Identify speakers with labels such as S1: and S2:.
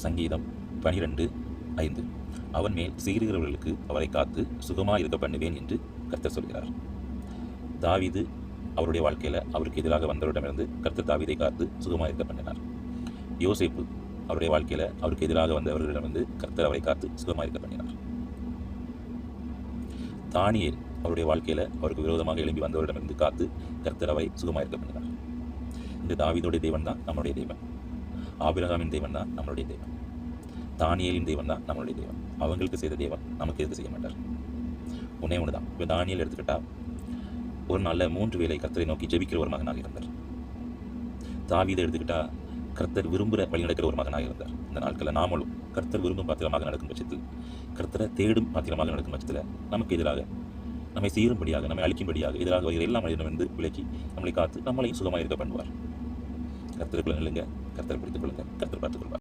S1: சங்கீதம் 12:5. அவன் மேல் சீறுகிறவர்களுக்கு அவரை காத்து சுகமாக இருக்க பண்ணுவேன் என்று கர்த்தர் சொல்கிறார். தாவீது அவருடைய வாழ்க்கையில் அவருக்கு எதிராக வந்தவரிடமிருந்து கர்த்தர் தாவீதை காத்து சுகமாக இருக்க பண்ணினார். யோசேப்பு அவருடைய வாழ்க்கையில் அவருக்கு எதிராக வந்தவர்களிடமிருந்து கர்த்தர் அவரை காத்து சுகமாக இருக்க பண்ணினார். தானியேல் அவருடைய வாழ்க்கையில் அவருக்கு விரோதமாக எழும்பி வந்தவரிடமிருந்து காத்து கர்த்தர் அவரை சுகமாக இருக்க பண்ணினார். இந்த தாவீதுடைய தேவன் தான் நம்மளுடைய தேவன். ஆபிரகாமின் தேவன் தான் நம்மளுடைய தேவன். தானியேலின் தேவன் தான் நம்மளுடைய தேவன். அவங்களுக்கு செய்த தேவன் நமக்கு எதுக்கு செய்ய மாட்டார்? ஒன்று தான். இப்போ தானியேல் எடுத்துக்கிட்டா ஒரு நாளில் 3 வேளை கர்த்தரை நோக்கி ஜெபிக்கிற ஒரு மகனாக இருந்தார். தாவீதை எடுத்துக்கிட்டா கர்த்தர் விரும்புகிற வழி நடக்கிற ஒரு மகனாக இருந்தார். இந்த நாட்களில் நாமளும் கர்த்தர் விரும்பும் பாத்திரமாக நடக்கும் பட்சத்தில், கர்த்தரை தேடும் பாத்திரமாக நடக்கும் பட்சத்தில் நமக்கு எதிராக நம்மை சீரும்படியாக, நம்மை அழிக்கும்படியாக எதிராக வருகிற எல்லா மனிதனும் விலக்கி நம்மளை காத்து நம்மளையும் சுகமாக இருக்க பண்ணுவார். கர்த்தருக்குள்ள நில்லுங்க, கர்த்தரை பிடித்துக் கொள்ளுங்க, கர்த்தர் பார்த்துக் கொள்வார்.